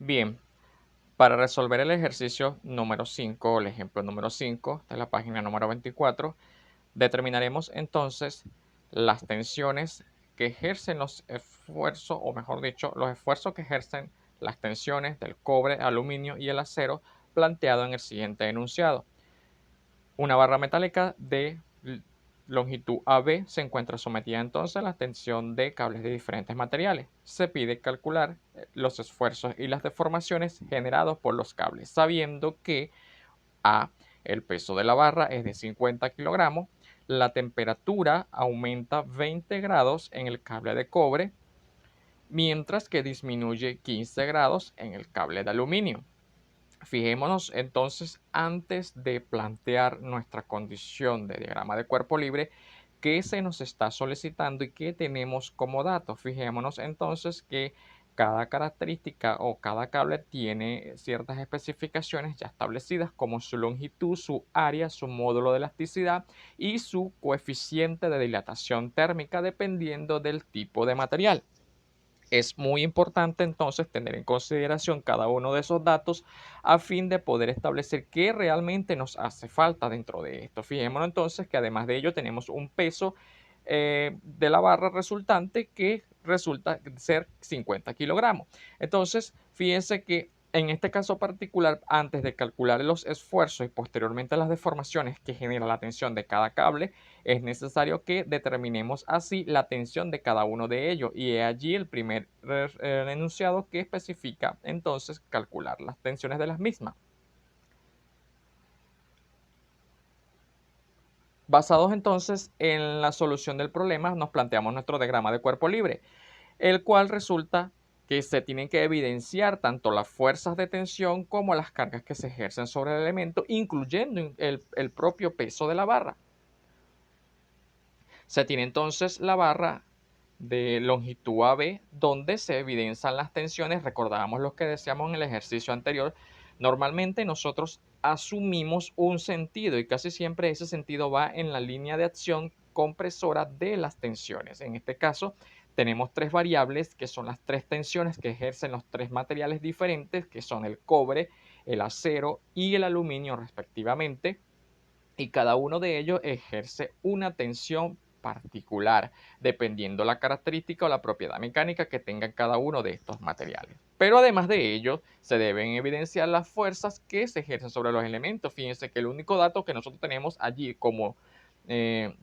Bien, para resolver el ejercicio número 5, o el ejemplo número 5 de la página número 24, determinaremos entonces las tensiones que ejercen los esfuerzos, o mejor dicho, los esfuerzos que ejercen las tensiones del cobre, aluminio y el acero planteado en el siguiente enunciado. Una barra metálica de longitud AB se encuentra sometida entonces a la tensión de cables de diferentes materiales. Se pide calcular los esfuerzos y las deformaciones generados por los cables, sabiendo que A, el peso de la barra es de 50 kilogramos, la temperatura aumenta 20 grados en el cable de cobre, mientras que disminuye 15 grados en el cable de aluminio. Fijémonos entonces, antes de plantear nuestra condición de diagrama de cuerpo libre, qué se nos está solicitando y qué tenemos como datos. Fijémonos entonces que cada característica o cada cable tiene ciertas especificaciones ya establecidas, como su longitud, su área, su módulo de elasticidad y su coeficiente de dilatación térmica, dependiendo del tipo de material. Es muy importante entonces tener en consideración cada uno de esos datos a fin de poder establecer qué realmente nos hace falta dentro de esto. Fijémonos entonces que además de ello tenemos un peso de la barra resultante que resulta ser 50 kilogramos. Entonces, fíjense que en este caso particular, antes de calcular los esfuerzos y posteriormente las deformaciones que genera la tensión de cada cable, es necesario que determinemos así la tensión de cada uno de ellos, y he allí el primer enunciado que especifica entonces calcular las tensiones de las mismas. Basados entonces en la solución del problema, nos planteamos nuestro diagrama de cuerpo libre, el cual resulta que se tienen que evidenciar tanto las fuerzas de tensión como las cargas que se ejercen sobre el elemento, incluyendo el propio peso de la barra. Se tiene entonces la barra de longitud AB, donde se evidencian las tensiones. Recordábamos lo que decíamos en el ejercicio anterior. Normalmente nosotros asumimos un sentido y casi siempre ese sentido va en la línea de acción compresora de las tensiones. En este caso, tenemos tres variables que son las tres tensiones que ejercen los tres materiales diferentes, que son el cobre, el acero y el aluminio respectivamente, y cada uno de ellos ejerce una tensión particular, dependiendo la característica o la propiedad mecánica que tenga cada uno de estos materiales. Pero además de ello, se deben evidenciar las fuerzas que se ejercen sobre los elementos. Fíjense que el único dato que nosotros tenemos allí eh,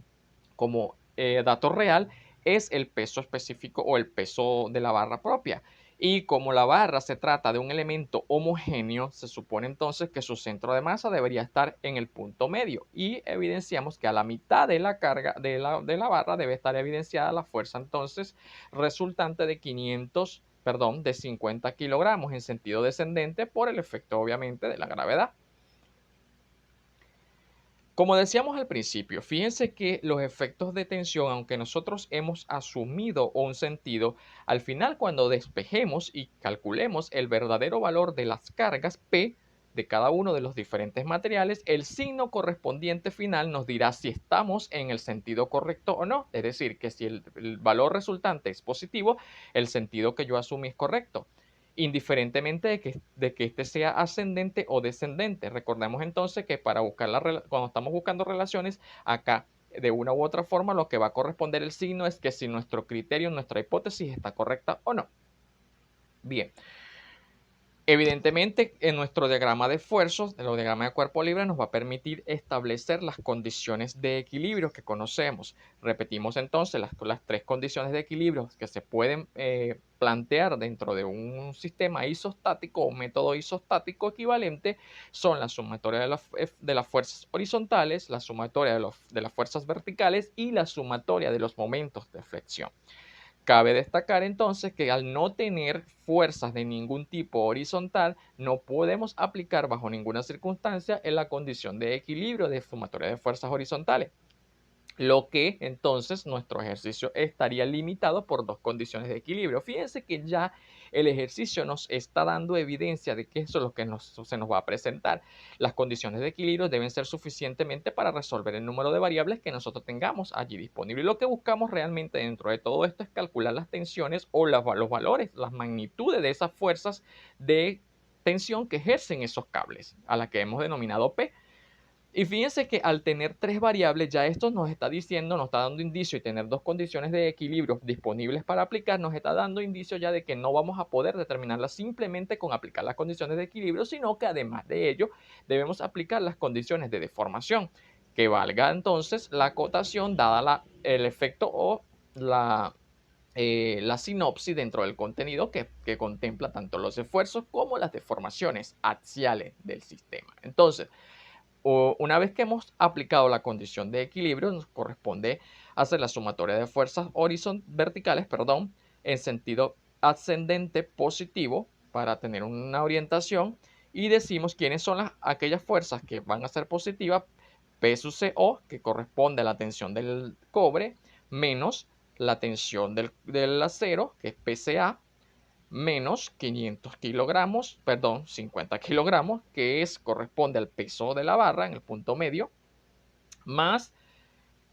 como dato real es el peso específico o el peso de la barra propia. Y como la barra se trata de un elemento homogéneo, se supone entonces que su centro de masa debería estar en el punto medio. Y evidenciamos que a la mitad de la carga de la barra debe estar evidenciada la fuerza entonces resultante de 50 kilogramos en sentido descendente por el efecto obviamente de la gravedad. Como decíamos al principio, fíjense que los efectos de tensión, aunque nosotros hemos asumido un sentido, al final cuando despejemos y calculemos el verdadero valor de las cargas P de cada uno de los diferentes materiales, el signo correspondiente final nos dirá si estamos en el sentido correcto o no. Es decir, que si el valor resultante es positivo, el sentido que yo asumí es correcto, indiferentemente de que este sea ascendente o descendente. Recordemos entonces que para buscar cuando estamos buscando relaciones, acá de una u otra forma lo que va a corresponder el signo es que si nuestro criterio, nuestra hipótesis está correcta o no. Bien, evidentemente, en nuestro diagrama de esfuerzos, en el diagrama de cuerpo libre, nos va a permitir establecer las condiciones de equilibrio que conocemos. Repetimos entonces las tres condiciones de equilibrio que se pueden plantear dentro de un sistema isostático o método isostático equivalente son la sumatoria de las fuerzas horizontales, la sumatoria de las fuerzas verticales y la sumatoria de los momentos de flexión. Cabe destacar entonces que al no tener fuerzas de ningún tipo horizontal, no podemos aplicar bajo ninguna circunstancia en la condición de equilibrio de sumatoria de fuerzas horizontales. lo que entonces nuestro ejercicio estaría limitado por dos condiciones de equilibrio. Fíjense que ya el ejercicio nos está dando evidencia de que eso es lo que se nos va a presentar. Las condiciones de equilibrio deben ser suficientemente para resolver el número de variables que nosotros tengamos allí disponible. Y lo que buscamos realmente dentro de todo esto es calcular las tensiones o los valores, las magnitudes de esas fuerzas de tensión que ejercen esos cables, a las que hemos denominado P. Y fíjense que al tener tres variables, ya esto nos está diciendo, nos está dando indicio, y tener dos condiciones de equilibrio disponibles para aplicar, nos está dando indicio ya de que no vamos a poder determinarlas simplemente con aplicar las condiciones de equilibrio, sino que además de ello debemos aplicar las condiciones de deformación, que valga entonces la acotación dada el efecto o la sinopsis dentro del contenido que contempla tanto los esfuerzos como las deformaciones axiales del sistema. Entonces, una vez que hemos aplicado la condición de equilibrio, nos corresponde hacer la sumatoria de fuerzas verticales, en sentido ascendente positivo para tener una orientación, y decimos quiénes son aquellas fuerzas que van a ser positivas. P sub CO, que corresponde a la tensión del cobre, menos la tensión del acero, que es PCA, menos 500 kilogramos, perdón, 50 kilogramos, que corresponde al peso de la barra en el punto medio, más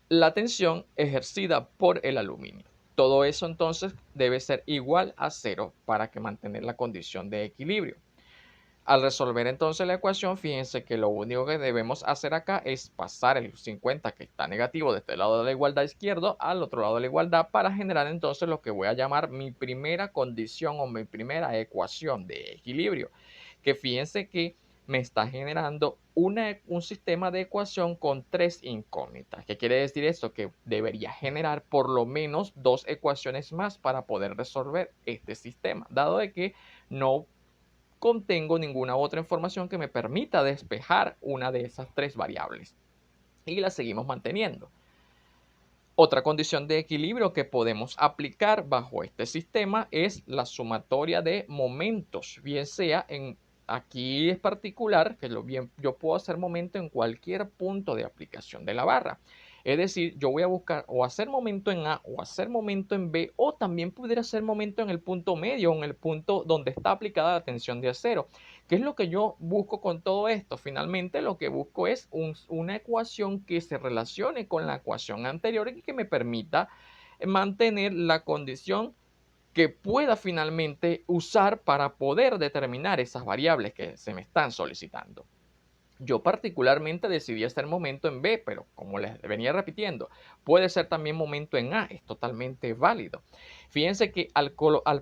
la tensión ejercida por el aluminio. Todo eso entonces debe ser igual a 0 para que mantener la condición de equilibrio. Al resolver entonces la ecuación, fíjense que lo único que debemos hacer acá es pasar el 50 que está negativo de este lado de la igualdad izquierdo al otro lado de la igualdad para generar entonces lo que voy a llamar mi primera condición o mi primera ecuación de equilibrio. Que fíjense que me está generando un sistema de ecuación con tres incógnitas. ¿Qué quiere decir esto? Que debería generar por lo menos dos ecuaciones más para poder resolver este sistema, dado de que no contengo ninguna otra información que me permita despejar una de esas tres variables. Y la seguimos manteniendo. Otra condición de equilibrio que podemos aplicar bajo este sistema es la sumatoria de momentos, bien sea aquí es particular que yo puedo hacer momento en cualquier punto de aplicación de la barra. Es decir, yo voy a buscar o hacer momento en A o hacer momento en B, o también pudiera hacer momento en el punto medio o en el punto donde está aplicada la tensión de acero. ¿Qué es lo que yo busco con todo esto? Finalmente lo que busco es una ecuación que se relacione con la ecuación anterior y que me permita mantener la condición que pueda finalmente usar para poder determinar esas variables que se me están solicitando. Yo particularmente decidí hacer momento en B, pero como les venía repitiendo, puede ser también momento en A, es totalmente válido. Fíjense que al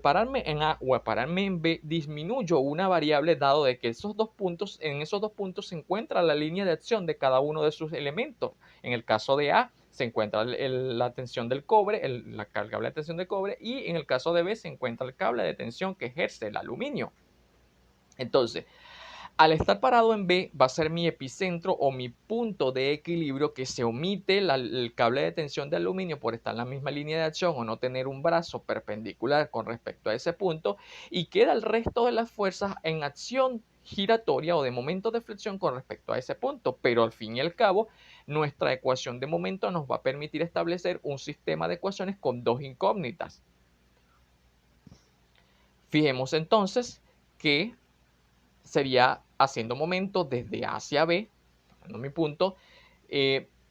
pararme en A o al pararme en B, disminuyo una variable dado de que en esos dos puntos se encuentra la línea de acción de cada uno de sus elementos. En el caso de A se encuentra la tensión del cobre, el cable de tensión de cobre, y en el caso de B se encuentra el cable de tensión que ejerce el aluminio. Entonces, al estar parado en B, va a ser mi epicentro o mi punto de equilibrio, que se omite el cable de tensión de aluminio por estar en la misma línea de acción o no tener un brazo perpendicular con respecto a ese punto, y queda el resto de las fuerzas en acción giratoria o de momento de flexión con respecto a ese punto. Pero al fin y al cabo, nuestra ecuación de momento nos va a permitir establecer un sistema de ecuaciones con dos incógnitas. Fijemos entonces que sería haciendo momento desde A hacia B, mi punto,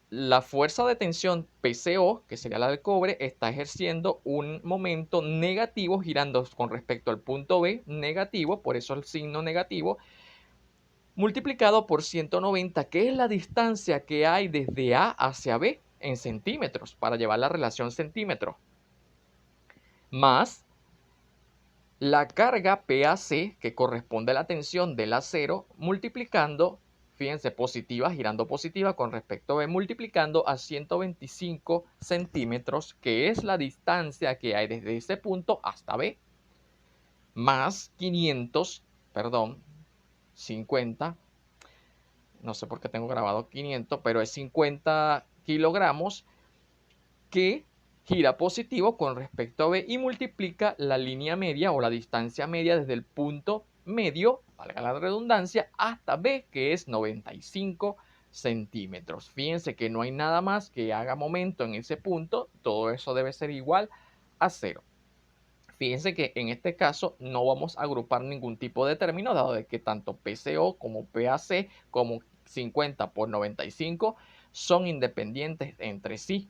la fuerza de tensión PCO, que sería la del cobre, está ejerciendo un momento negativo girando con respecto al punto B, negativo, por eso el signo negativo, multiplicado por 190, que es la distancia que hay desde A hacia B en centímetros, para llevar la relación centímetros, más la carga PAC, que corresponde a la tensión del acero, multiplicando, fíjense, positiva, girando positiva con respecto a B, multiplicando a 125 centímetros, que es la distancia que hay desde ese punto hasta B, más 50, no sé por qué tengo grabado 500, pero es 50 kilogramos, que gira positivo con respecto a B y multiplica la línea media o la distancia media desde el punto medio, valga la redundancia, hasta B, que es 95 centímetros. Fíjense que no hay nada más que haga momento en ese punto, todo eso debe ser igual a 0. Fíjense que en este caso no vamos a agrupar ningún tipo de término, dado de que tanto PCO como PAC como 50 por 95 son independientes entre sí.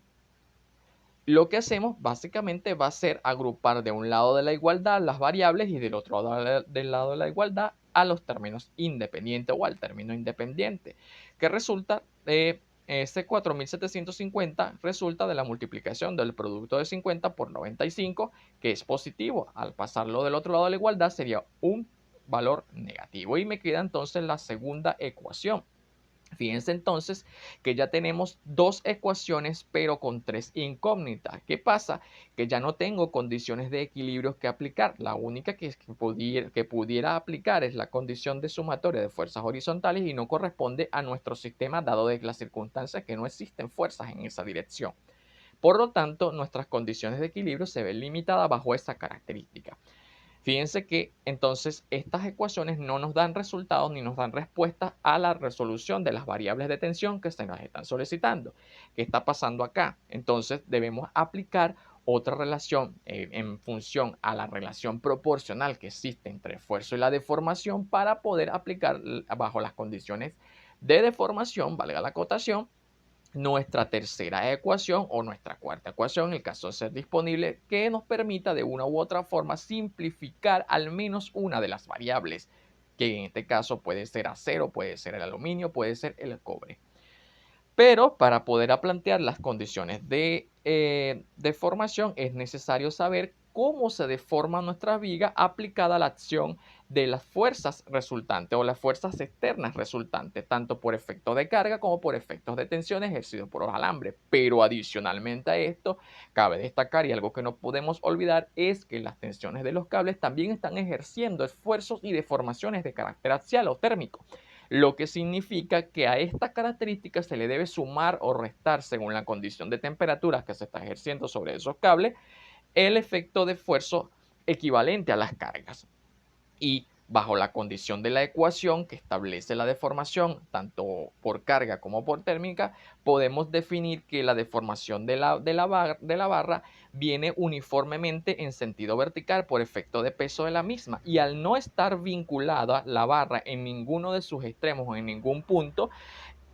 Lo que hacemos básicamente va a ser agrupar de un lado de la igualdad las variables y del otro lado del lado de la igualdad a los términos independientes o al término independiente, que resulta de ese 4750 resulta de la multiplicación del producto de 50 por 95, que es positivo. Al pasarlo del otro lado de la igualdad sería un valor negativo y me queda entonces la segunda ecuación. Fíjense entonces que ya tenemos dos ecuaciones, pero con tres incógnitas. ¿Qué pasa? Que ya no tengo condiciones de equilibrio que aplicar. La única que pudiera aplicar es la condición de sumatoria de fuerzas horizontales y no corresponde a nuestro sistema, dado de las circunstancias que no existen fuerzas en esa dirección. Por lo tanto, nuestras condiciones de equilibrio se ven limitadas bajo esa característica. Fíjense que entonces estas ecuaciones no nos dan resultados ni nos dan respuestas a la resolución de las variables de tensión que se nos están solicitando. ¿Qué está pasando acá? Entonces debemos aplicar otra relación en función a la relación proporcional que existe entre el esfuerzo y la deformación para poder aplicar bajo las condiciones de deformación, valga la acotación, nuestra tercera ecuación o nuestra cuarta ecuación, en el caso de ser disponible, que nos permita de una u otra forma simplificar al menos una de las variables, que en este caso puede ser acero, puede ser el aluminio, puede ser el cobre. Pero para poder plantear las condiciones de deformación es necesario saber cómo se deforma nuestra viga aplicada a la acción de las fuerzas resultantes o las fuerzas externas resultantes, tanto por efectos de carga como por efectos de tensión ejercidos por los alambres. Pero adicionalmente a esto, cabe destacar, y algo que no podemos olvidar, es que las tensiones de los cables también están ejerciendo esfuerzos y deformaciones de carácter axial o térmico, lo que significa que a esta característica se le debe sumar o restar, según la condición de temperatura que se está ejerciendo sobre esos cables, el efecto de esfuerzo equivalente a las cargas. Y bajo la condición de la ecuación que establece la deformación, tanto por carga como por térmica, podemos definir que la deformación de la barra viene uniformemente en sentido vertical por efecto de peso de la misma. Y al no estar vinculada la barra en ninguno de sus extremos o en ningún punto,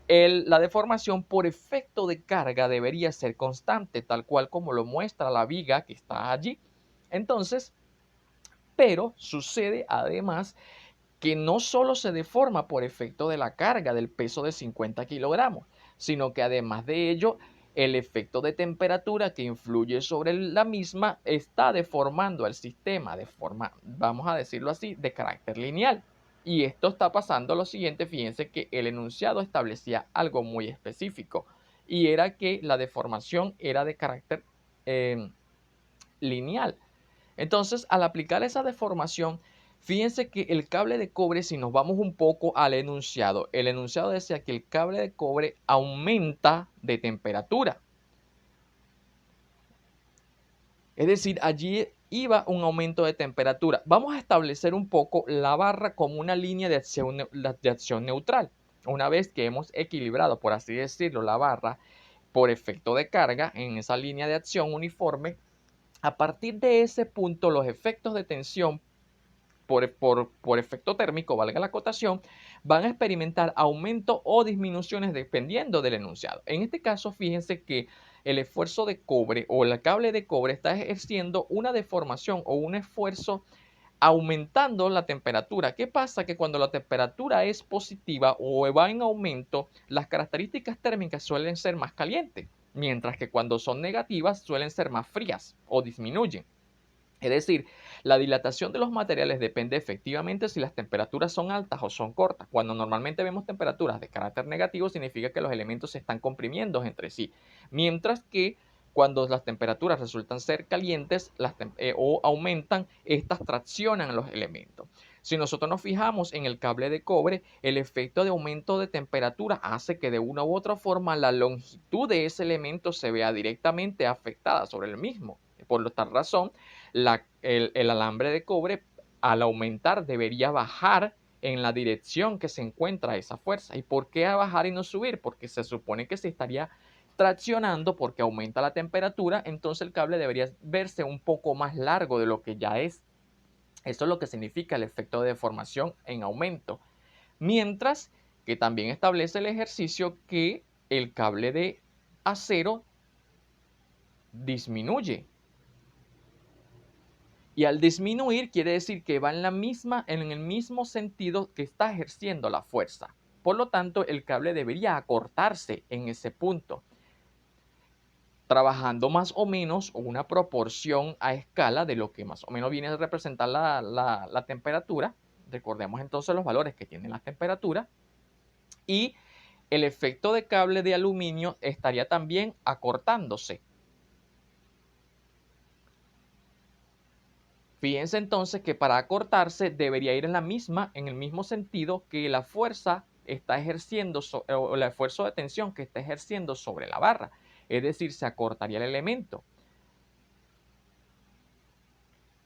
la deformación por efecto de carga debería ser constante, tal cual como lo muestra la viga que está allí. Entonces, pero sucede además que no solo se deforma por efecto de la carga del peso de 50 kilogramos, sino que además de ello, el efecto de temperatura que influye sobre la misma está deformando el sistema de forma, vamos a decirlo así, de carácter lineal. Y esto está pasando lo siguiente, fíjense que el enunciado establecía algo muy específico, y era que la deformación era de carácter lineal. Entonces, al aplicar esa deformación, fíjense que el cable de cobre, si nos vamos un poco al enunciado, el enunciado decía que el cable de cobre aumenta de temperatura. Es decir, allí iba un aumento de temperatura. Vamos a establecer un poco la barra como una línea de acción neutral. Una vez que hemos equilibrado, por así decirlo, la barra por efecto de carga en esa línea de acción uniforme, a partir de ese punto los efectos de tensión por efecto térmico, valga la acotación, van a experimentar aumento o disminuciones dependiendo del enunciado. En este caso, fíjense que el esfuerzo de cobre o el cable de cobre está ejerciendo una deformación o un esfuerzo aumentando la temperatura. ¿Qué pasa? Que cuando la temperatura es positiva o va en aumento, las características térmicas suelen ser más calientes, mientras que cuando son negativas suelen ser más frías o disminuyen. Es decir, la dilatación de los materiales depende efectivamente si las temperaturas son altas o son cortas. Cuando normalmente vemos temperaturas de carácter negativo, significa que los elementos se están comprimiendo entre sí. Mientras que cuando las temperaturas resultan ser calientes o aumentan, estas traccionan los elementos. Si nosotros nos fijamos en el cable de cobre, el efecto de aumento de temperatura hace que de una u otra forma la longitud de ese elemento se vea directamente afectada sobre el mismo. Por tal razón, el alambre de cobre al aumentar debería bajar en la dirección que se encuentra esa fuerza. ¿Y por qué a bajar y no subir? Porque se supone que se estaría traccionando porque aumenta la temperatura, entonces el cable debería verse un poco más largo de lo que ya es. Esto es lo que significa el efecto de deformación en aumento. Mientras que también establece el ejercicio que el cable de acero disminuye. Y al disminuir quiere decir que va en el mismo sentido que está ejerciendo la fuerza. Por lo tanto, el cable debería acortarse en ese punto, trabajando más o menos una proporción a escala de lo que más o menos viene a representar la temperatura. Recordemos entonces los valores que tiene la temperatura. Y el efecto de cable de aluminio estaría también acortándose. Fíjense entonces que para acortarse debería ir en el mismo sentido que la fuerza está ejerciendo, o el esfuerzo de tensión que está ejerciendo sobre la barra. Es decir, se acortaría el elemento.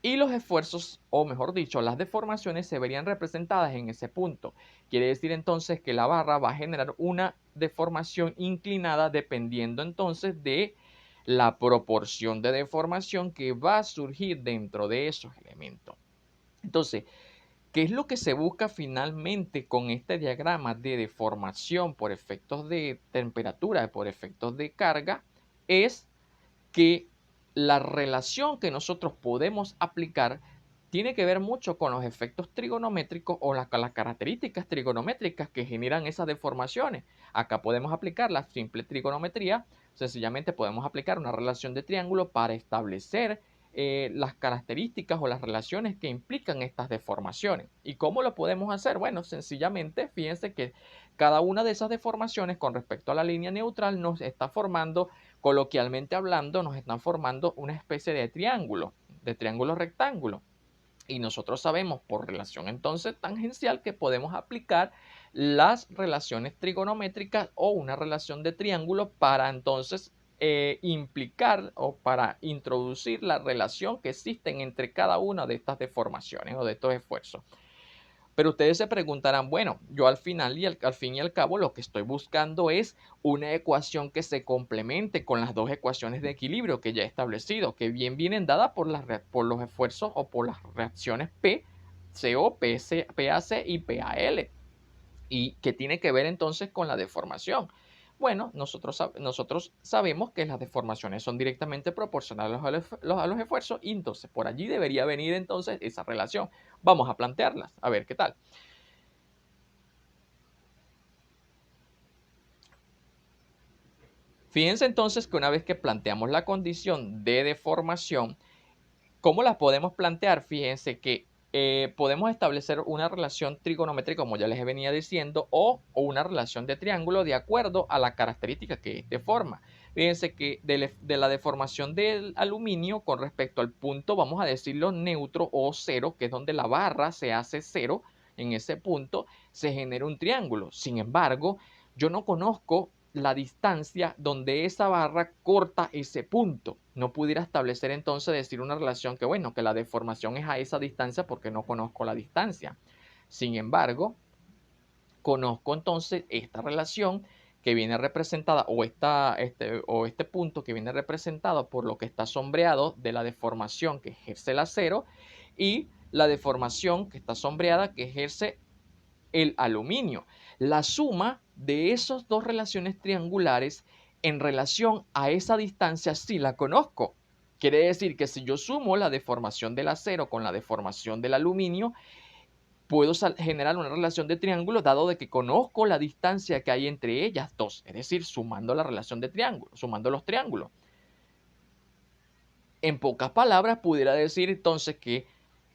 Y los esfuerzos, o mejor dicho, las deformaciones se verían representadas en ese punto. Quiere decir entonces que la barra va a generar una deformación inclinada dependiendo entonces de la proporción de deformación que va a surgir dentro de esos elementos. Entonces, ¿qué es lo que se busca finalmente con este diagrama de deformación por efectos de temperatura, por efectos de carga? Es que la relación que nosotros podemos aplicar tiene que ver mucho con los efectos trigonométricos o las características trigonométricas que generan esas deformaciones. Acá podemos aplicar la simple trigonometría, sencillamente podemos aplicar una relación de triángulo para establecer las características o las relaciones que implican estas deformaciones. ¿Y cómo lo podemos hacer? Bueno, sencillamente, fíjense que cada una de esas deformaciones con respecto a la línea neutral nos está formando, coloquialmente hablando, nos están formando una especie de triángulo rectángulo. Y nosotros sabemos por relación entonces tangencial que podemos aplicar las relaciones trigonométricas o una relación de triángulo para entonces implicar o para introducir la relación que existen entre cada una de estas deformaciones o de estos esfuerzos. Pero ustedes se preguntarán, bueno, yo al final y al fin y al cabo lo que estoy buscando es una ecuación que se complemente con las dos ecuaciones de equilibrio que ya he establecido, que bien vienen dadas por los esfuerzos o por las reacciones P, CO, PAC y PAL, y que tiene que ver entonces con la deformación. Bueno, nosotros sabemos que las deformaciones son directamente proporcionales a los esfuerzos y entonces por allí debería venir entonces esa relación. Vamos a plantearlas, a ver qué tal. Fíjense entonces que una vez que planteamos la condición de deformación, ¿cómo la podemos plantear? Fíjense que podemos establecer una relación trigonométrica, como ya les venía diciendo, o una relación de triángulo de acuerdo a la característica que es de forma. Fíjense que de la deformación del aluminio con respecto al punto, vamos a decirlo neutro o cero, que es donde la barra se hace cero, en ese punto se genera un triángulo. Sin embargo, yo no conozco la distancia donde esa barra corta ese punto. No pudiera establecer entonces decir una relación que, bueno, que la deformación es a esa distancia porque no conozco la distancia. Sin embargo, conozco entonces esta relación que viene representada o este punto que viene representado por lo que está sombreado de la deformación que ejerce el acero y la deformación que está sombreada que ejerce el aluminio. La suma de esas dos relaciones triangulares en relación a esa distancia sí la conozco. Quiere decir que si yo sumo la deformación del acero con la deformación del aluminio, puedo generar una relación de triángulo dado de que conozco la distancia que hay entre ellas dos, es decir, sumando la relación de triángulo, sumando los triángulos. En pocas palabras, pudiera decir entonces que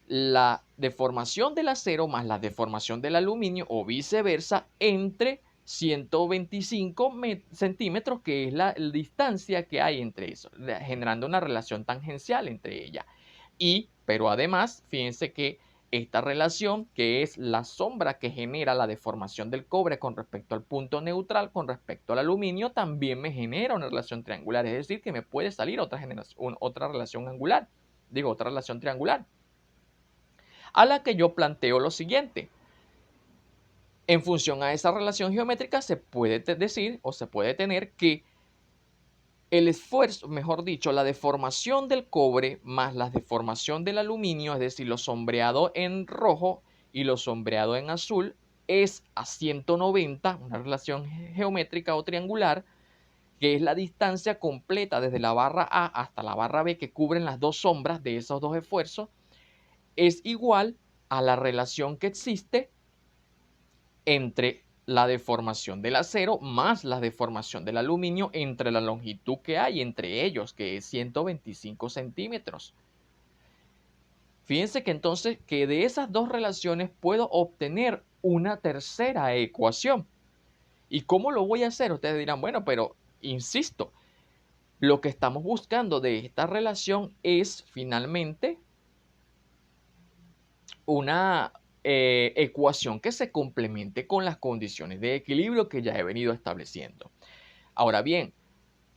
la deformación del acero más la deformación del aluminio o viceversa entre 125 centímetros, que es la distancia que hay entre eso, generando una relación tangencial entre ellas. Pero además, fíjense que esta relación, que es la sombra que genera la deformación del cobre con respecto al punto neutral, con respecto al aluminio, también me genera una relación triangular. Es decir, que me puede salir otra relación angular, otra relación triangular. A la que yo planteo lo siguiente. En función a esa relación geométrica se puede decir o se puede tener que el esfuerzo, mejor dicho, la deformación del cobre más la deformación del aluminio, es decir, lo sombreado en rojo y lo sombreado en azul, es a 190, una relación geométrica o triangular, que es la distancia completa desde la barra A hasta la barra B que cubren las dos sombras de esos dos esfuerzos, es igual a la relación que existe entre la deformación del acero más la deformación del aluminio entre la longitud que hay entre ellos, que es 125 centímetros. Fíjense que entonces que de esas dos relaciones puedo obtener una tercera ecuación. ¿Y cómo lo voy a hacer? Ustedes dirán, bueno, pero insisto, lo que estamos buscando de esta relación es finalmente una ecuación que se complemente con las condiciones de equilibrio que ya he venido estableciendo. Ahora bien,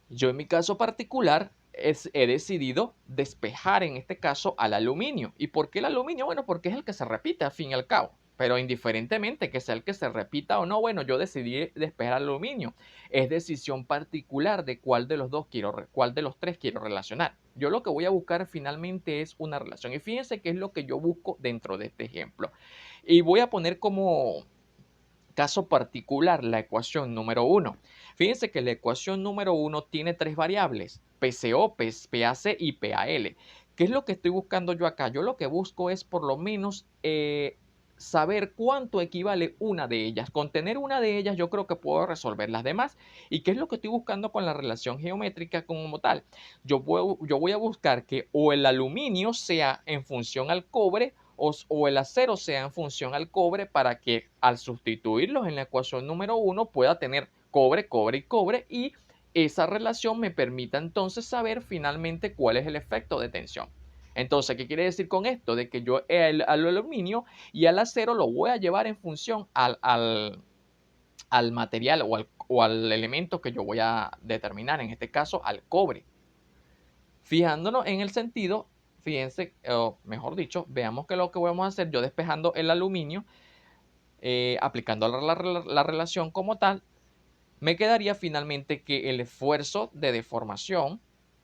yo en mi caso particular he decidido despejar en este caso al aluminio. ¿Y por qué el aluminio? Bueno, porque es el que se repite al fin y al cabo. Pero indiferentemente que sea el que se repita o no, bueno, yo decidí despejar al aluminio. Es decisión particular de cuál de los dos cuál de los tres quiero relacionar. Yo lo que voy a buscar finalmente es una relación. Y fíjense qué es lo que yo busco dentro de este ejemplo. Y voy a poner como caso particular la ecuación número 1. Fíjense que la ecuación número 1 tiene tres variables, PCO, PAC y PAL. ¿Qué es lo que estoy buscando yo acá? Yo lo que busco es por lo menos saber cuánto equivale una de ellas. Con tener una de ellas yo creo que puedo resolver las demás. ¿Y qué es lo que estoy buscando con la relación geométrica como tal? Yo voy a buscar que o el aluminio sea en función al cobre o el acero sea en función al cobre para que al sustituirlos en la ecuación número 1 pueda tener cobre, cobre y cobre y esa relación me permita entonces saber finalmente cuál es el efecto de tensión. Entonces, ¿qué quiere decir con esto? De que yo al aluminio y al acero lo voy a llevar en función al material o al elemento que yo voy a determinar, en este caso al cobre. Fijándonos en el sentido, fíjense, o mejor dicho, veamos que lo que vamos a hacer, yo despejando el aluminio, aplicando la relación como tal, me quedaría finalmente que el esfuerzo de deformación,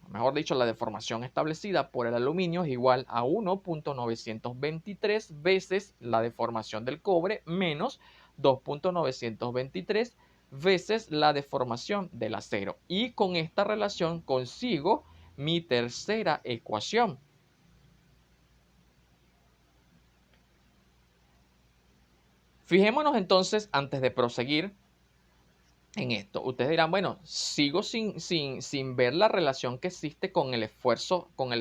mejor dicho, la deformación establecida por el aluminio es igual a 1.923 veces la deformación del cobre menos 2.923 veces la deformación del acero. Y con esta relación consigo mi tercera ecuación. Fijémonos entonces, antes de proseguir en esto, ustedes dirán, bueno, sigo sin ver la relación que existe con el esfuerzo, con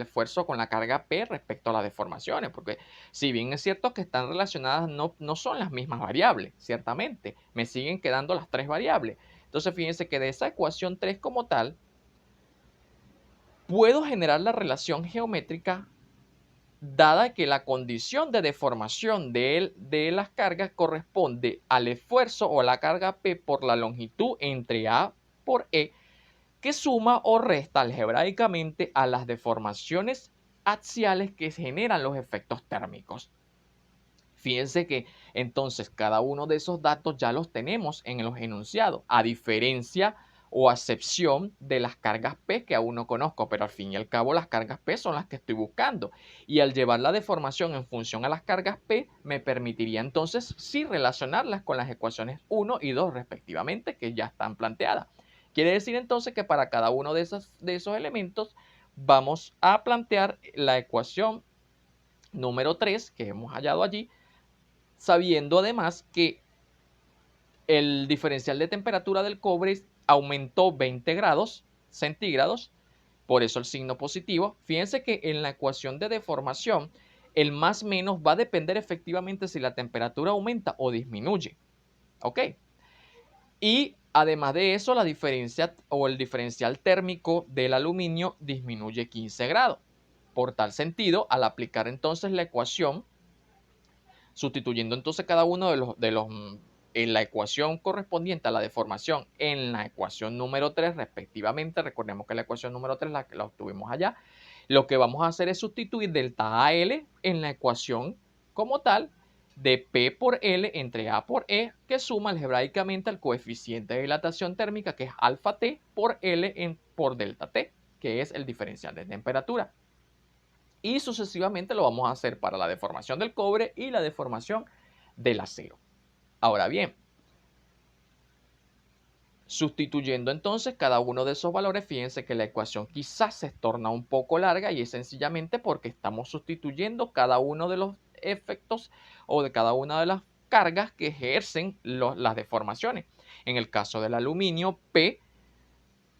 la carga P respecto a las deformaciones, porque si bien es cierto que están relacionadas, no son las mismas variables, ciertamente, me siguen quedando las tres variables. Entonces, fíjense que de esa ecuación 3 como tal, puedo generar la relación geométrica dada que la condición de deformación de las cargas corresponde al esfuerzo o a la carga P por la longitud entre A por E, que suma o resta algebraicamente a las deformaciones axiales que generan los efectos térmicos. Fíjense que entonces cada uno de esos datos ya los tenemos en los enunciados, a diferencia o acepción de las cargas P que aún no conozco, pero al fin y al cabo las cargas P son las que estoy buscando. Y al llevar la deformación en función a las cargas P, me permitiría entonces sí relacionarlas con las ecuaciones 1 y 2 respectivamente, que ya están planteadas. Quiere decir entonces que para cada uno de esos elementos vamos a plantear la ecuación número 3 que hemos hallado allí, sabiendo además que el diferencial de temperatura del cobre aumentó 20 grados centígrados, por eso el signo positivo. Fíjense que en la ecuación de deformación, el más menos va a depender efectivamente si la temperatura aumenta o disminuye. ¿Ok? Y además de eso, la diferencia o el diferencial térmico del aluminio disminuye 15 grados. Por tal sentido, al aplicar entonces la ecuación, sustituyendo entonces cada uno de los en la ecuación correspondiente a la deformación en la ecuación número 3 respectivamente, recordemos que la ecuación número 3 la obtuvimos allá, lo que vamos a hacer es sustituir delta AL en la ecuación como tal de P por L entre A por E, que suma algebraicamente al coeficiente de dilatación térmica, que es alfa T, por L por delta T, que es el diferencial de temperatura. Y sucesivamente lo vamos a hacer para la deformación del cobre y la deformación del acero. Ahora bien, sustituyendo entonces cada uno de esos valores, fíjense que la ecuación quizás se torna un poco larga y es sencillamente porque estamos sustituyendo cada uno de los efectos o de cada una de las cargas que ejercen las deformaciones. En el caso del aluminio, P,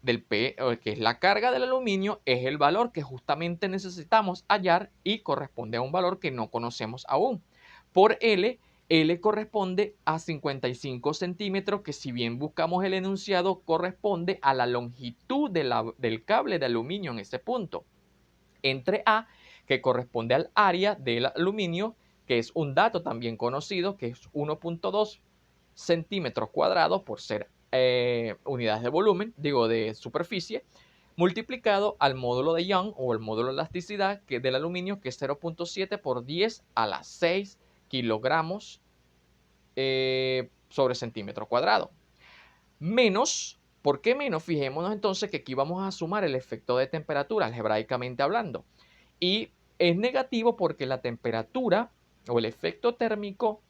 que es la carga del aluminio, es el valor que justamente necesitamos hallar y corresponde a un valor que no conocemos aún. Por L corresponde a 55 centímetros, que si bien buscamos el enunciado, corresponde a la longitud del cable de aluminio en ese punto. Entre A, que corresponde al área del aluminio, que es un dato también conocido, que es 1.2 centímetros cuadrados por ser unidades de volumen, digo de superficie, multiplicado al módulo de Young o el módulo de elasticidad que del aluminio, que es 0.7 por 10 a la 6 kilogramos sobre centímetro cuadrado. Menos, ¿por qué menos? Fijémonos entonces que aquí vamos a sumar el efecto de temperatura, algebraicamente hablando. Y es negativo porque la temperatura o el efecto térmico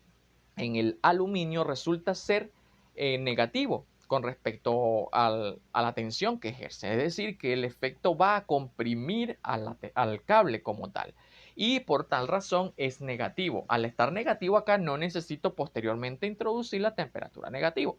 en el aluminio resulta ser negativo con respecto a la tensión que ejerce. Es decir, que el efecto va a comprimir al cable como tal. Y por tal razón es negativo. Al estar negativo acá no necesito posteriormente introducir la temperatura negativa.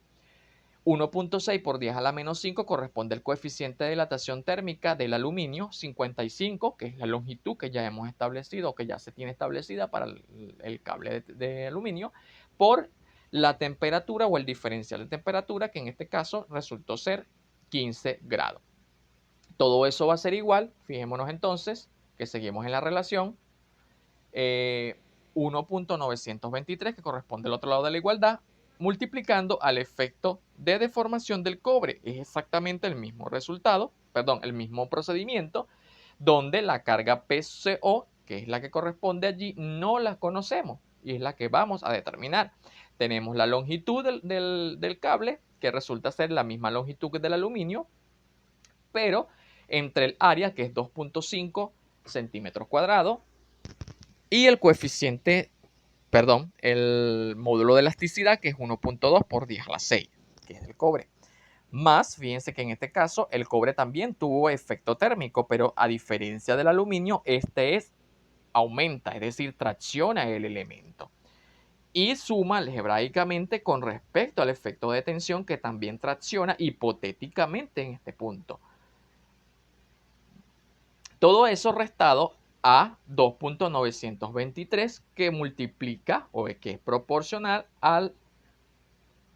1.6 por 10 a la menos 5 corresponde al coeficiente de dilatación térmica del aluminio, 55, que es la longitud que ya hemos establecido, que ya se tiene establecida para el cable de aluminio, por la temperatura o el diferencial de temperatura, que en este caso resultó ser 15 grados. Todo eso va a ser igual, fijémonos entonces que seguimos en la relación, 1.923, que corresponde al otro lado de la igualdad, multiplicando al efecto de deformación del cobre. Es exactamente el mismo resultado, perdón, el mismo procedimiento, donde la carga PCO, que es la que corresponde allí, no la conocemos y es la que vamos a determinar. Tenemos la longitud del cable, que resulta ser la misma longitud que del aluminio, pero entre el área, que es 2.5 centímetros cuadrados, y el coeficiente, perdón, el módulo de elasticidad, que es 1.2 por 10 a la 6, que es el cobre. Más, fíjense que en este caso el cobre también tuvo efecto térmico, pero a diferencia del aluminio, aumenta, es decir, tracciona el elemento. Y suma algebraicamente con respecto al efecto de tensión, que también tracciona hipotéticamente en este punto. Todo eso restado a 2.923, que multiplica o que es proporcional a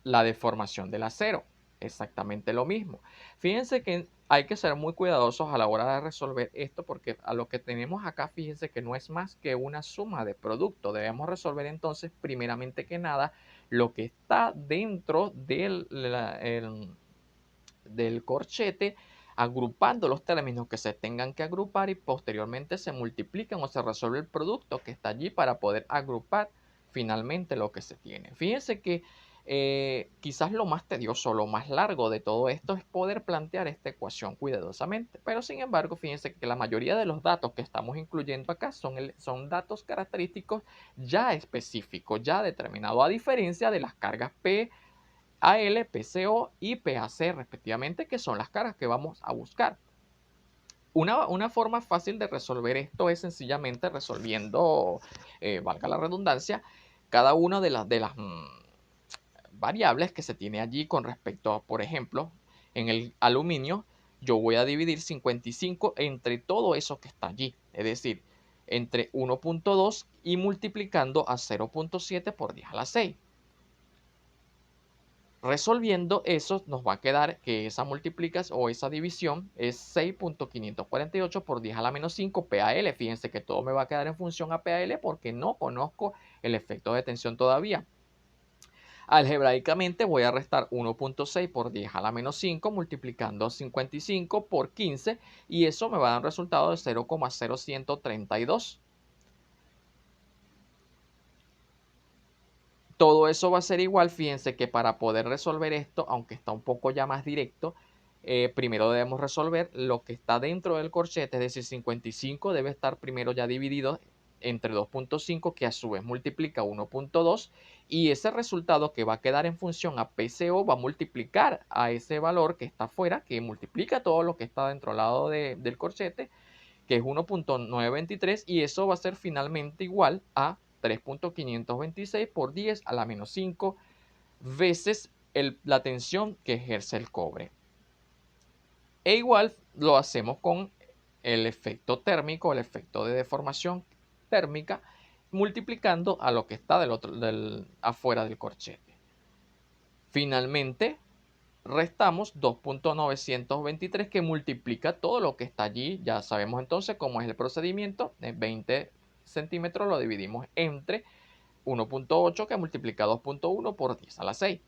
la deformación del acero. Exactamente lo mismo. Fíjense que hay que ser muy cuidadosos a la hora de resolver esto, porque a lo que tenemos acá, fíjense que no es más que una suma de productos. Debemos resolver entonces, primeramente que nada, lo que está dentro del corchete, agrupando los términos que se tengan que agrupar, y posteriormente se multiplican o se resuelve el producto que está allí para poder agrupar finalmente lo que se tiene. Fíjense que quizás lo más tedioso, lo más largo de todo esto es poder plantear esta ecuación cuidadosamente, pero sin embargo, fíjense que la mayoría de los datos que estamos incluyendo acá son datos característicos ya específicos, ya determinados, a diferencia de las cargas P, AL, PCO y PAC respectivamente, que son las cargas que vamos a buscar. Una forma fácil de resolver esto es sencillamente resolviendo, valga la redundancia, cada una de las variables que se tiene allí con respecto a, por ejemplo, en el aluminio, yo voy a dividir 55 entre todo eso que está allí, es decir, entre 1.2 y multiplicando a 0.7 por 10 a la 6. Resolviendo eso, nos va a quedar que esa multiplicación o esa división es 6.548 por 10 a la menos 5 PAL. Fíjense que todo me va a quedar en función a PAL porque no conozco el efecto de tensión todavía. Algebraicamente voy a restar 1.6 por 10 a la menos 5 multiplicando 55 por 15 y eso me va a dar un resultado de 0,0132. Todo eso va a ser igual. Fíjense que para poder resolver esto, aunque está un poco ya más directo, primero debemos resolver lo que está dentro del corchete, es decir, 55 debe estar primero ya dividido entre 2.5, que a su vez multiplica 1.2, y ese resultado que va a quedar en función a PCO va a multiplicar a ese valor que está afuera, que multiplica todo lo que está dentro del lado del corchete, que es 1.923, y eso va a ser finalmente igual a 3.526 por 10 a la menos 5 veces la tensión que ejerce el cobre. E igual lo hacemos con el efecto térmico, el efecto de deformación térmica, multiplicando a lo que está afuera del corchete. Finalmente, restamos 2.923 que multiplica todo lo que está allí. Ya sabemos entonces cómo es el procedimiento. 20 centímetros lo dividimos entre 1.8 que multiplica 2.1 por 10 a la 6.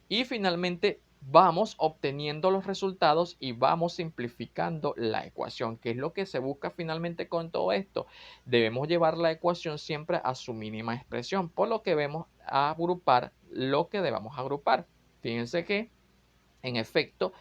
Y finalmente vamos obteniendo los resultados y vamos simplificando la ecuación, que es lo que se busca finalmente con todo esto. Debemos llevar la ecuación siempre a su mínima expresión, por lo que vamos a agrupar lo que debamos agrupar. Fíjense que, en efecto,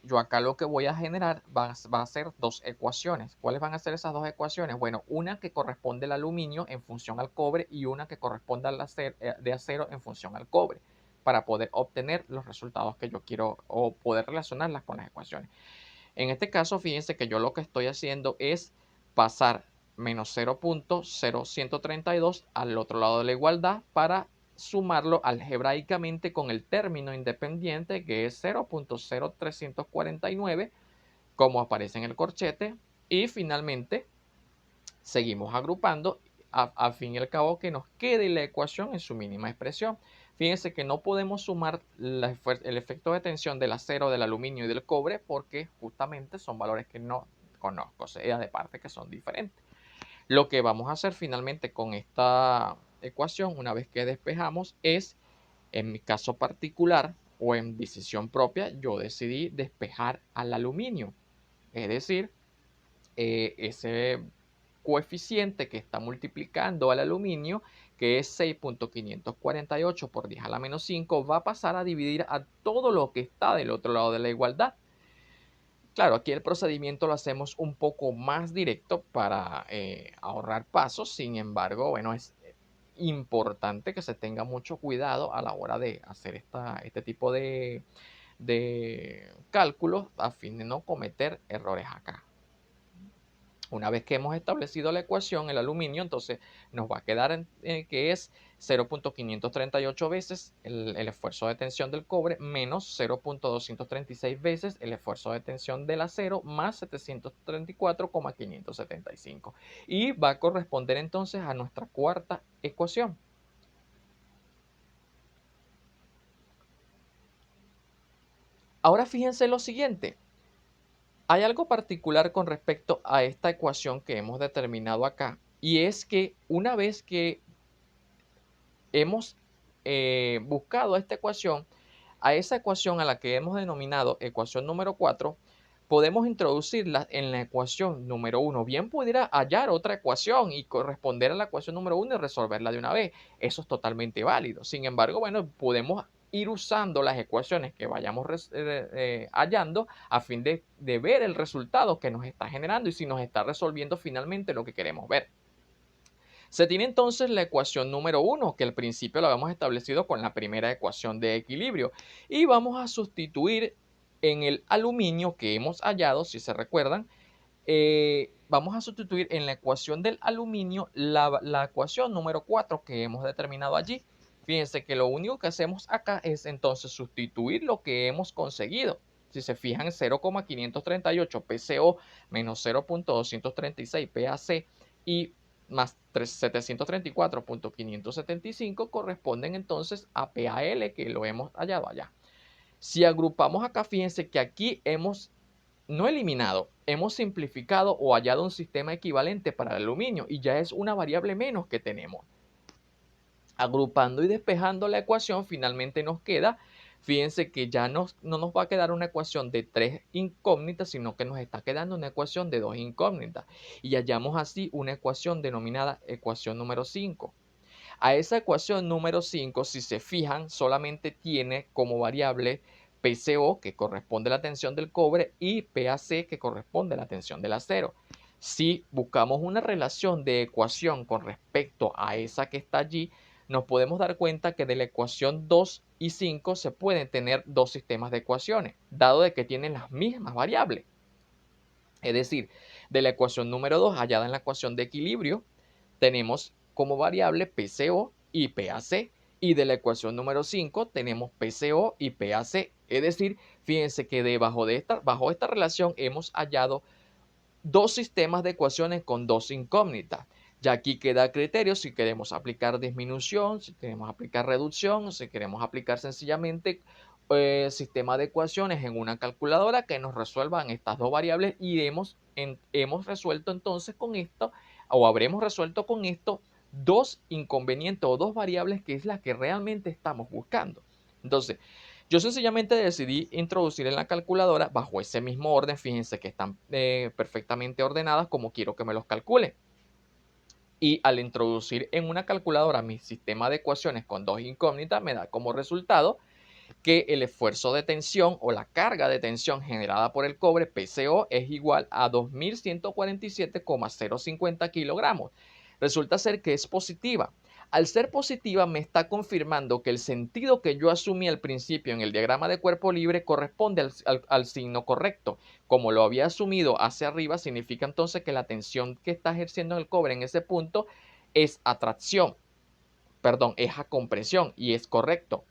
yo acá lo que voy a generar va a ser dos ecuaciones. ¿Cuáles van a ser esas dos ecuaciones? Bueno, una que corresponde al aluminio en función al cobre y una que corresponde al de acero en función al cobre, para poder obtener los resultados que yo quiero o poder relacionarlas con las ecuaciones. En este caso, fíjense que yo lo que estoy haciendo es pasar menos 0.0132 al otro lado de la igualdad para sumarlo algebraicamente con el término independiente, que es 0.0349, como aparece en el corchete, y finalmente seguimos agrupando al fin y al cabo que nos quede la ecuación en su mínima expresión. Fíjense que no podemos sumar el efecto de tensión del acero, del aluminio y del cobre, porque justamente son valores que no conozco, sea de parte que son diferentes. Lo que vamos a hacer finalmente con esta ecuación, una vez que despejamos, es, en mi caso particular o en decisión propia, yo decidí despejar al aluminio. Es decir, ese coeficiente que está multiplicando al aluminio, que es 6.548 por 10 a la menos 5, va a pasar a dividir a todo lo que está del otro lado de la igualdad. Claro, aquí el procedimiento lo hacemos un poco más directo para ahorrar pasos. Sin embargo, bueno, es importante que se tenga mucho cuidado a la hora de hacer este tipo de cálculos a fin de no cometer errores acá. Una vez que hemos establecido la ecuación, el aluminio, entonces nos va a quedar que es 0.538 veces el esfuerzo de tensión del cobre menos 0.236 veces el esfuerzo de tensión del acero más 734,575. Y va a corresponder entonces a nuestra cuarta ecuación. Ahora fíjense lo siguiente. Hay algo particular con respecto a esta ecuación que hemos determinado acá, y es que una vez que hemos buscado esta ecuación, a esa ecuación a la que hemos denominado ecuación número 4, podemos introducirla en la ecuación número 1. Bien pudiera hallar otra ecuación y corresponder a la ecuación número 1 y resolverla de una vez. Eso es totalmente válido. Sin embargo, bueno, podemos ir usando las ecuaciones que vayamos hallando a fin de ver el resultado que nos está generando y si nos está resolviendo finalmente lo que queremos ver. Se tiene entonces la ecuación número 1, que al principio la habíamos establecido con la primera ecuación de equilibrio. Y vamos a sustituir en el aluminio que hemos hallado, si se recuerdan, vamos a sustituir en la ecuación del aluminio la ecuación número 4 que hemos determinado allí. Fíjense que lo único que hacemos acá es entonces sustituir lo que hemos conseguido. Si se fijan, 0,538 PCO menos 0.236 PAC y más 734.575 corresponden entonces a PAL, que lo hemos hallado allá. Si agrupamos acá, fíjense que aquí hemos no eliminado, hemos simplificado o hallado un sistema equivalente para el aluminio y ya es una variable menos que tenemos. Agrupando y despejando la ecuación, finalmente nos queda, fíjense que ya no nos va a quedar una ecuación de 3 incógnitas, sino que nos está quedando una ecuación de 2 incógnitas. Y hallamos así una ecuación denominada ecuación número 5. A esa ecuación número 5, si se fijan, solamente tiene como variable PCO, que corresponde a la tensión del cobre, y PAC, que corresponde a la tensión del acero. Si buscamos una relación de ecuación con respecto a esa que está allí, nos podemos dar cuenta que de la ecuación 2 y 5 se pueden tener dos sistemas de ecuaciones, dado de que tienen las mismas variables. Es decir, de la ecuación número 2 hallada en la ecuación de equilibrio, tenemos como variable PCO y PAC. Y de la ecuación número 5 tenemos PCO y PAC. Es decir, fíjense que bajo esta relación hemos hallado dos sistemas de ecuaciones con dos incógnitas. Ya aquí queda criterio si queremos aplicar disminución, si queremos aplicar reducción, si queremos aplicar sencillamente sistema de ecuaciones en una calculadora que nos resuelvan estas dos variables y hemos resuelto entonces con esto, o habremos resuelto con esto, dos inconvenientes o dos variables que es la que realmente estamos buscando. Entonces, yo sencillamente decidí introducir en la calculadora bajo ese mismo orden. Fíjense que están perfectamente ordenadas como quiero que me los calcule. Y al introducir en una calculadora mi sistema de ecuaciones con dos incógnitas, me da como resultado que el esfuerzo de tensión o la carga de tensión generada por el cobre, PCO, es igual a 2147,050 kilogramos. Resulta ser que es positiva. Al ser positiva me está confirmando que el sentido que yo asumí al principio en el diagrama de cuerpo libre corresponde al signo correcto. Como lo había asumido hacia arriba, significa entonces que la tensión que está ejerciendo el cobre en ese punto es atracción, perdón, es a compresión y es correcto.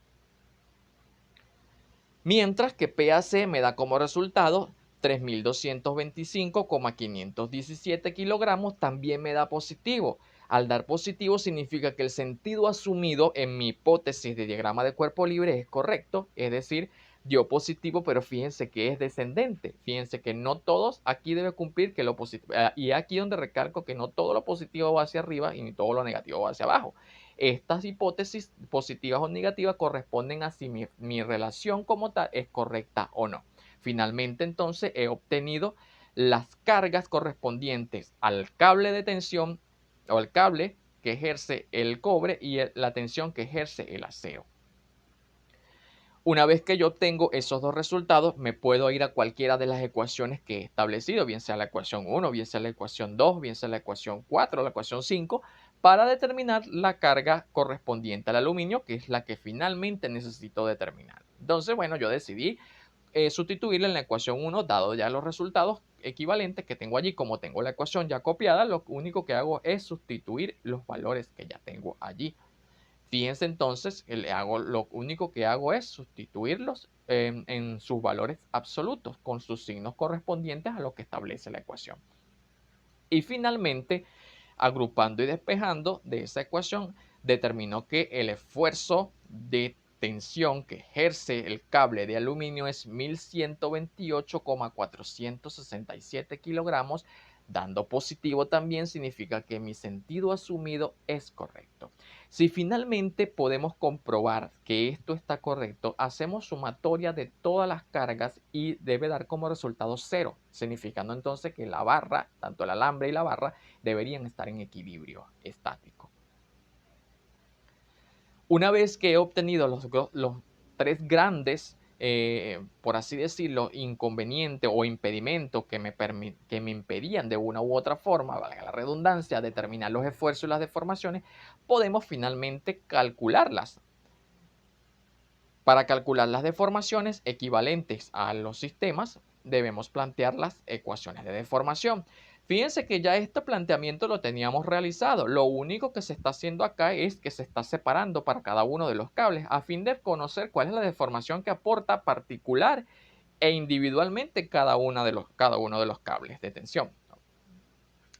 Mientras que PAC me da como resultado 3.225,517 kilogramos, también me da positivo. Al dar positivo significa que el sentido asumido en mi hipótesis de diagrama de cuerpo libre es correcto, es decir, dio positivo, pero fíjense que es descendente. Fíjense que no todos aquí debe cumplir que lo positivo, y aquí donde recalco que no todo lo positivo va hacia arriba y ni todo lo negativo va hacia abajo. Estas hipótesis positivas o negativas corresponden a si mi relación como tal es correcta o no. Finalmente, entonces, he obtenido las cargas correspondientes al cable de tensión o al cable que ejerce el cobre y la tensión que ejerce el acero. Una vez que yo obtengo esos dos resultados, me puedo ir a cualquiera de las ecuaciones que he establecido, bien sea la ecuación 1, bien sea la ecuación 2, bien sea la ecuación 4, la ecuación 5, para determinar la carga correspondiente al aluminio, que es la que finalmente necesito determinar. Entonces, bueno, yo decidí sustituirla en la ecuación 1, dado ya los resultados equivalentes que tengo allí. Como tengo la ecuación ya copiada, lo único que hago es sustituir los valores que ya tengo allí. Fíjense entonces, lo único que hago es sustituirlos en sus valores absolutos con sus signos correspondientes a lo que establece la ecuación. Y finalmente, agrupando y despejando de esa ecuación, determinó que el esfuerzo de tensión que ejerce el cable de aluminio es 1128,467 kilogramos. Dando positivo también significa que mi sentido asumido es correcto. Si finalmente podemos comprobar que esto está correcto, hacemos sumatoria de todas las cargas y debe dar como resultado 0, significando entonces que la barra, tanto el alambre y la barra, deberían estar en equilibrio estático. Una vez que he obtenido los tres grandes, por así decirlo, inconvenientes o impedimentos que me impedían de una u otra forma, valga la redundancia, determinar los esfuerzos y las deformaciones, podemos finalmente calcularlas. Para calcular las deformaciones equivalentes a los sistemas, debemos plantear las ecuaciones de deformación. Fíjense que ya este planteamiento lo teníamos realizado. Lo único que se está haciendo acá es que se está separando para cada uno de los cables a fin de conocer cuál es la deformación que aporta particular e individualmente cada uno de los cables de tensión.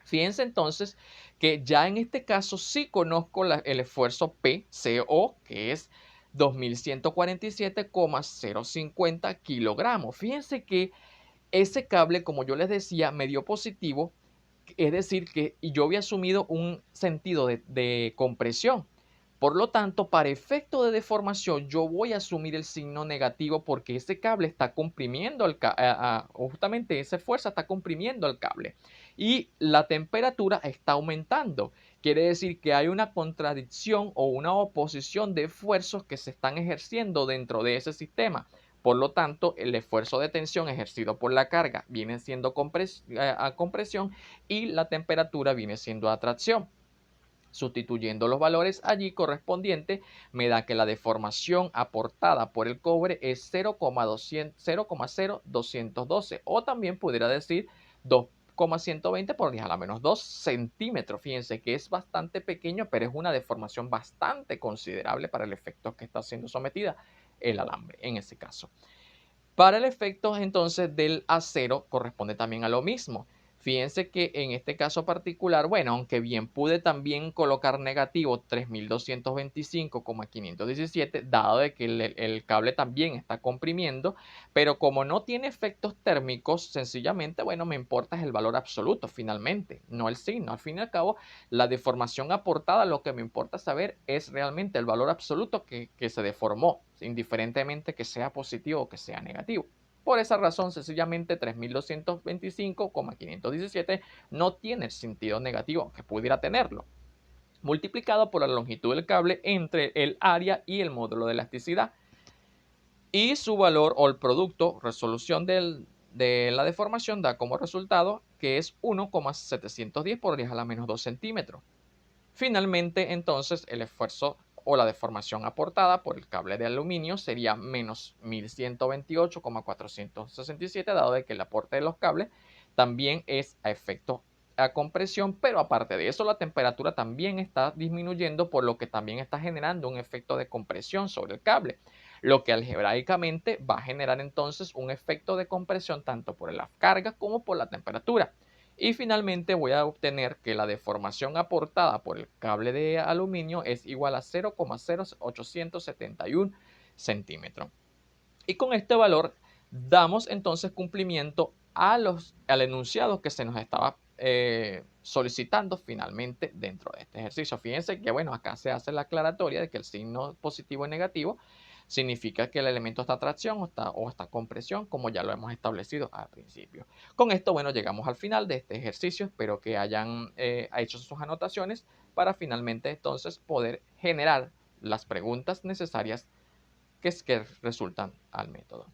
Fíjense entonces que ya en este caso sí conozco el esfuerzo PCO, que es 2147,050 kilogramos. Fíjense que ese cable, como yo les decía, me dio positivo, es decir, que yo había asumido un sentido de compresión. Por lo tanto, para efecto de deformación, yo voy a asumir el signo negativo porque ese cable está comprimiendo justamente esa fuerza está comprimiendo el cable y la temperatura está aumentando. Quiere decir que hay una contradicción o una oposición de esfuerzos que se están ejerciendo dentro de ese sistema. Por lo tanto, el esfuerzo de tensión ejercido por la carga viene siendo compresión y la temperatura viene siendo atracción. Sustituyendo los valores allí correspondientes, me da que la deformación aportada por el cobre es 0,0212 o también pudiera decir 2,120 por 10 a la menos 2 centímetros. Fíjense que es bastante pequeño, pero es una deformación bastante considerable para el efecto que está siendo sometida el alambre en ese caso. Para el efecto entonces del acero corresponde también a lo mismo. Fíjense que en este caso particular, bueno, aunque bien pude también colocar negativo 3225,517, dado de que el cable también está comprimiendo, pero como no tiene efectos térmicos, sencillamente, bueno, me importa es el valor absoluto finalmente, no el signo. Al fin y al cabo, la deformación aportada, lo que me importa saber es realmente el valor absoluto que se deformó, indiferentemente que sea positivo o que sea negativo. Por esa razón, sencillamente 3225,517 no tiene sentido negativo, aunque pudiera tenerlo, multiplicado por la longitud del cable entre el área y el módulo de elasticidad. Y su valor o el producto, resolución de la deformación, da como resultado que es 1,710 por 10 a la menos 2 centímetros. Finalmente, entonces, el esfuerzo o la deformación aportada por el cable de aluminio sería menos 1128,467, dado de que el aporte de los cables también es a efecto a compresión, pero aparte de eso, la temperatura también está disminuyendo, por lo que también está generando un efecto de compresión sobre el cable, lo que algebraicamente va a generar entonces un efecto de compresión tanto por la carga como por la temperatura. Y finalmente voy a obtener que la deformación aportada por el cable de aluminio es igual a 0,0871 centímetros. Y con este valor damos entonces cumplimiento al enunciado que se nos estaba solicitando finalmente dentro de este ejercicio. Fíjense que, bueno, acá se hace la aclaratoria de que el signo positivo y negativo significa que el elemento está a tracción o está a compresión, como ya lo hemos establecido al principio. Con esto, bueno, llegamos al final de este ejercicio. Espero que hayan hecho sus anotaciones para finalmente entonces poder generar las preguntas necesarias que resultan al método.